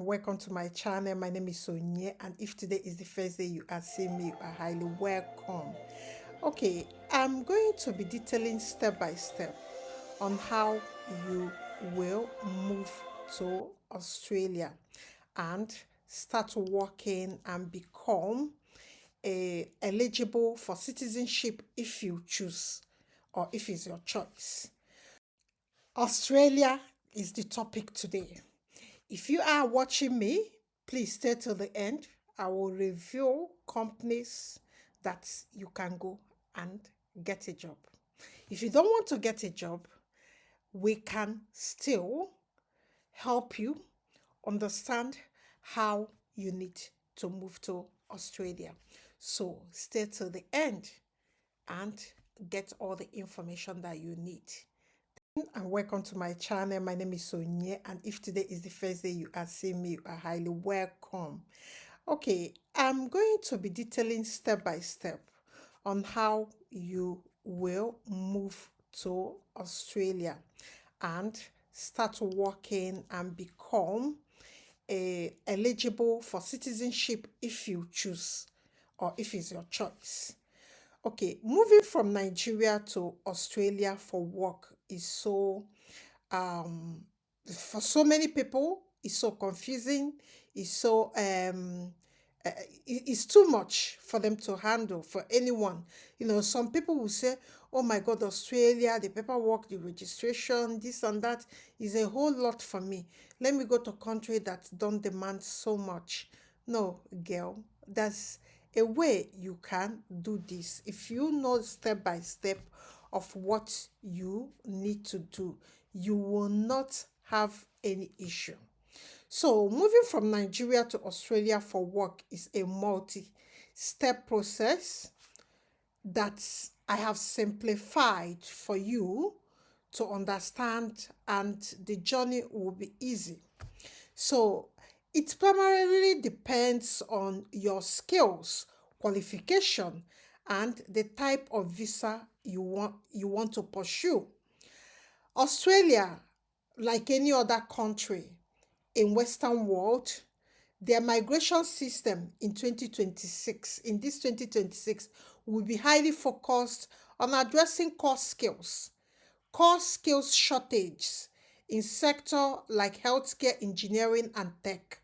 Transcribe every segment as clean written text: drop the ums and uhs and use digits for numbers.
and welcome to my channel. My name is Onyinye, and if today is the first day you are seeing me, you are highly welcome. Okay, I'm going to be detailing step by step on how you will move to Australia and start working and become eligible for citizenship if you choose or if it's your choice. Australia is the topic today. If you are watching me, please stay till the end. I will review companies that you can go and get a job. If you don't want to get a job, we can still help you understand how you need to move to Australia. So stay till the end and get all the information that you need. And welcome to my channel. My name is Onyinye, and if today is the first day you are seeing me, you are highly welcome. Okay, I'm going to be detailing step by step on how you will move to Australia and start working and become eligible for citizenship if you choose or if it's your choice. Okay, moving from Nigeria to Australia for work is um for so many people, it's so confusing, it's so uh, it's too much for them to handle for anyone. You know, some people will say, oh my God, Australia, the paperwork, the registration, this and that is a whole lot for me. Let me go to a country that don't demand so much. No, girl, that's a way you can do this. If you know step by step of what you need to do, you will not have any issue. So, moving from Nigeria to Australia for work is a multi-step process that I have simplified for you to understand, and the journey will be easy. So, it primarily depends on your skills, qualification, and the type of visa you want to pursue. Australia, like any other country in Western world, their migration system in 2026, in this 2026, will be highly focused on addressing core skills shortage in sector like healthcare, engineering, and tech.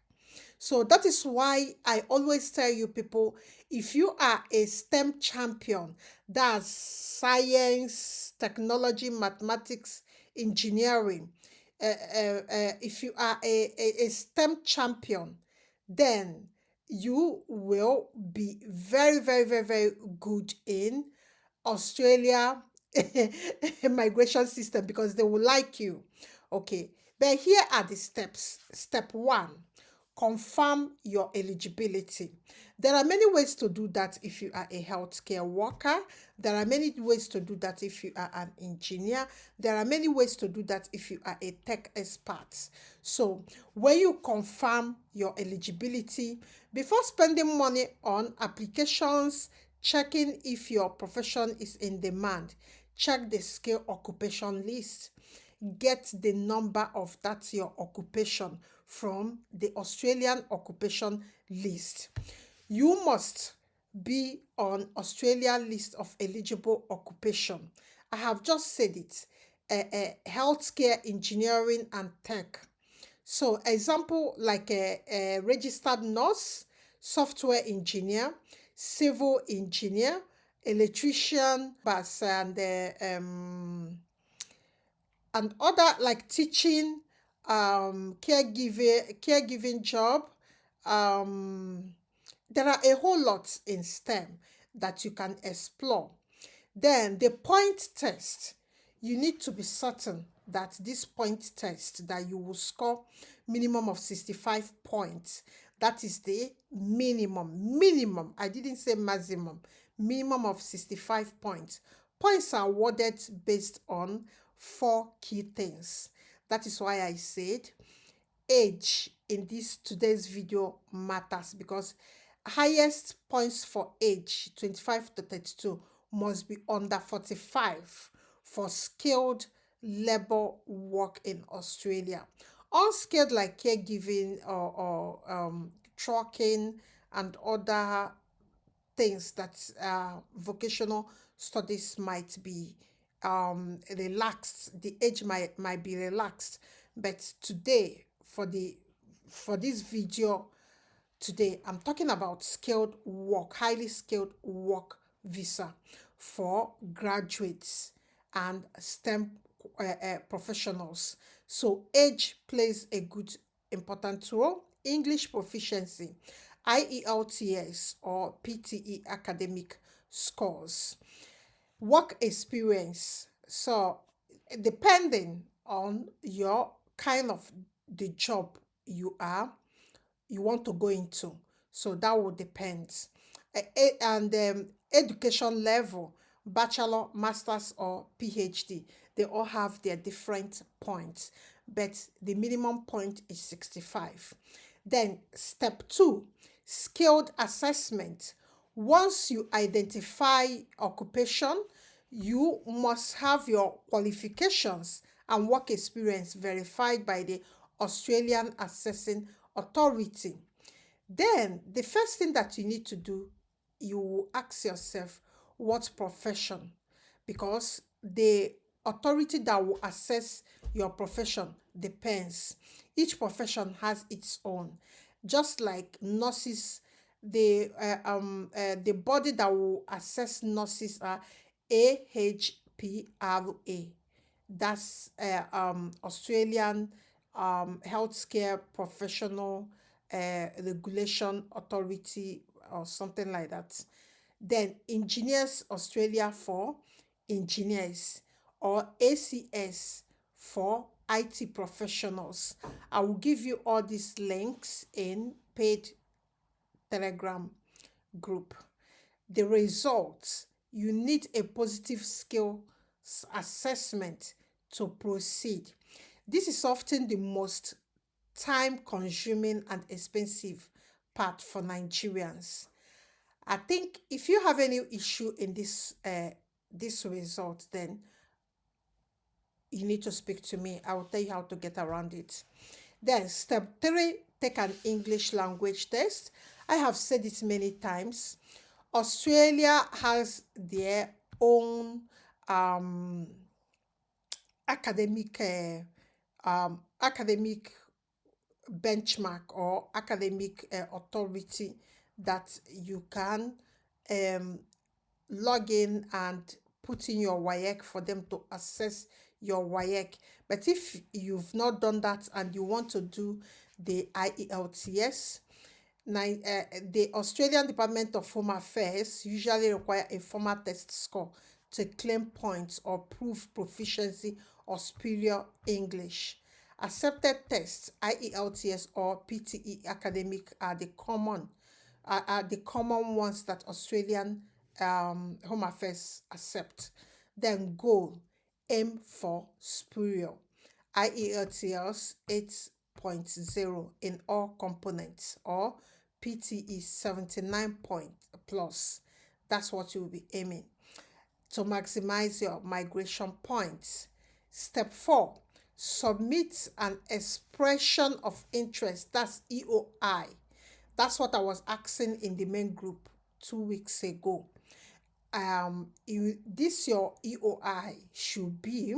So that is why I always tell you people, if you are a STEM champion, that's science, technology, mathematics, engineering, if you are a STEM champion, then you will be very, very, very, very good in Australia migration system because they will like you. Okay, but here are the steps. Step one, confirm your eligibility. There are many ways to do that if you are a healthcare worker. There are many ways to do that if you are an engineer. There are many ways to do that if you are a tech expert. So when you confirm your eligibility, before spending money on applications, checking if your profession is in demand, check the skill occupation list. Get the number of that your occupation from the Australian occupation list. You must be on Australia list of eligible occupation. I have just said it. Healthcare, engineering, and tech. So example like a registered nurse, software engineer, civil engineer, electrician, and other like teaching, caregiving job. Um, there are a whole lot in STEM that you can explore. Then the point test, you need to be certain that this point test that you will score minimum of 65 points. That is the minimum. I didn't say maximum. Minimum of 65 points. Points are awarded based on 4 key things. That is why I said age in this today's video matters, because highest points for age 25 to 32 must be under 45 for skilled labor work in Australia. Unskilled like caregiving or trucking and other things that vocational studies might be relaxed. The age might be relaxed, but today for this video today, I'm talking about skilled work, highly skilled work visa for graduates and STEM professionals. So age plays a good important role. English proficiency, IELTS or PTE academic scores. Work experience. So depending on your kind of the job you want to go into. So that will depend. And education level, bachelor, master's, or PhD, they all have their different points, but the minimum point is 65. Then, step two, skilled assessment. Once you identify occupation, you must have your qualifications and work experience verified by the Australian Assessing Authority. Then, the first thing that you need to do, you ask yourself, what profession? Because the authority that will assess your profession depends. Each profession has its own. Just like nurses, the body that will assess nurses are AHPRA. That's Australian Healthcare Professional Regulation Authority or something like that. Then Engineers Australia for engineers, or ACS for IT professionals. I will give you all these links in paid Telegram group. The results, you need a positive skill assessment to proceed. This is often the most time consuming and expensive part for Nigerians. I think if you have any issue in this result, then you need to speak to me. I will tell you how to get around it. Then step three, take an English language test. I have said it many times. Australia has their own academic academic benchmark or academic authority that you can log in and put in your WAEC for them to assess your WAEC. But if you've not done that and you want to do the IELTS, the Australian Department of Home Affairs usually require a formal test score to claim points or prove proficiency or superior English. Accepted tests, IELTS or PTE academic, are the common ones that Australian Home Affairs accept. Then goal, aim for superior. IELTS 8.0 in all components, or PTE 79 point plus. That's what you'll be aiming to maximize your migration points. Step 4, submit an expression of interest. That's EOI. That's what I was asking in the main group 2 weeks ago. This your EOI should be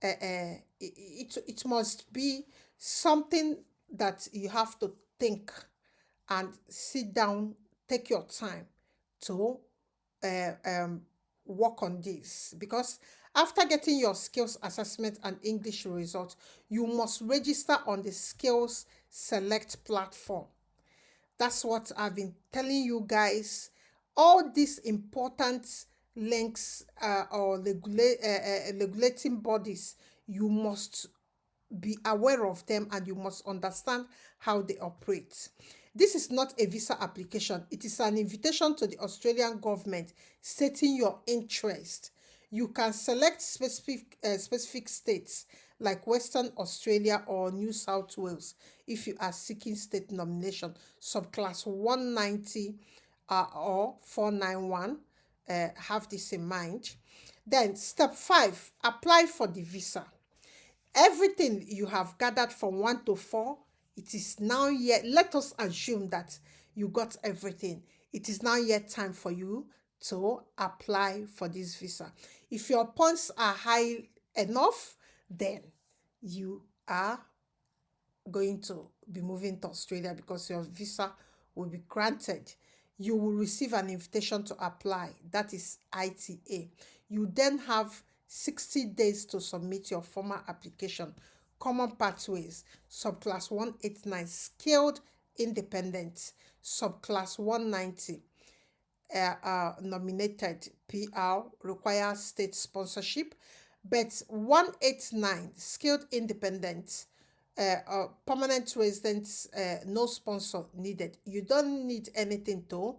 it must be something that you have to think and sit down, take your time to work on this, because after getting your skills assessment and English results, you must register on the skills select platform. That's what I've been telling you guys. All these important links or regulating bodies, you must be aware of them and you must understand how they operate. This is not a visa application. It is an invitation to the Australian government stating your interest. You can select specific states like Western Australia or New South Wales if you are seeking state nomination, subclass 190 or 491. Have this in mind. Then step 5, apply for the visa. everything you have gathered from 1 to 4, it is now yet, let us assume that you got everything. It is now yet time for you to apply for this visa. If your points are high enough, then you are going to be moving to Australia because your visa will be granted. You will receive an invitation to apply. That is ITA. You then have 60 days to submit your formal application. Common pathways, subclass 189, skilled independent, subclass 190, nominated PR, requires state sponsorship, but 189, skilled independent, permanent residents, no sponsor needed. You don't need anything to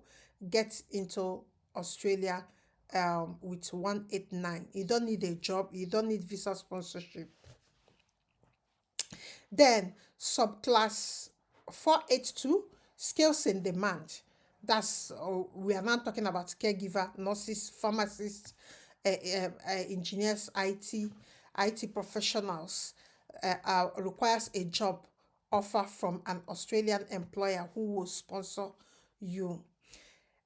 get into Australia with 189. You don't need a job. You don't need visa sponsorship. Then subclass 482, skills in demand. That's we are now talking about caregiver, nurses, pharmacists, engineers, IT professionals. Requires a job offer from an Australian employer who will sponsor you.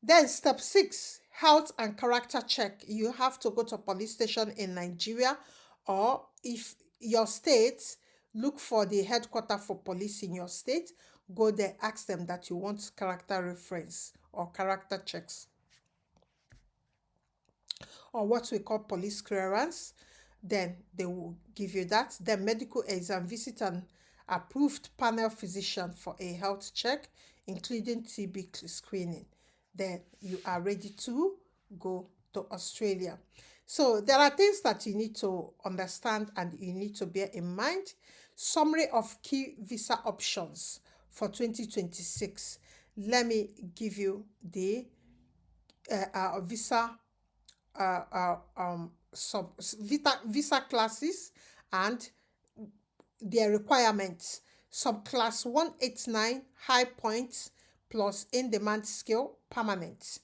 Then step 6, health and character check. You have to go to a police station in Nigeria, or if your state, look for the headquarters for police in your state. Go there, ask them that you want character reference or character checks, or what we call police clearance. Then they will give you that. Then medical exam, visit an approved panel physician for a health check, including TB screening. Then you are ready to go to Australia. So there are things that you need to understand and you need to bear in mind. Summary of key visa options for 2026. Let me give you the visa visa classes and their requirements. Subclass 189, high points plus in-demand skill, permanent.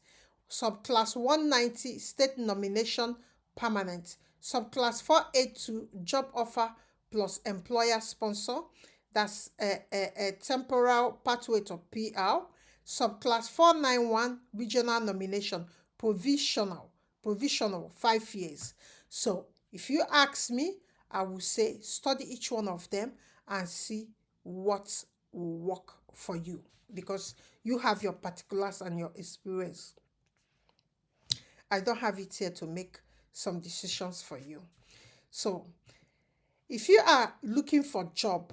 Subclass 190, state nomination, permanent. Subclass 482, job offer plus employer sponsor. That's a temporal pathway to PR. Subclass 491, regional nomination, provisional, 5 years. So if you ask me, I will say study each one of them and see what will work for you, because you have your particulars and your experience. I don't have it here to make some decisions for you. So if you are looking for a job,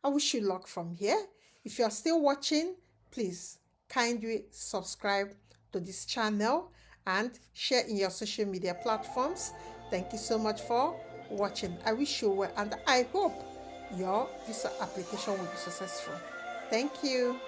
I wish you luck from here. If you are still watching, please kindly subscribe to this channel and share in your social media platforms. Thank you so much for watching. I wish you well, and I hope your visa application will be successful. Thank you.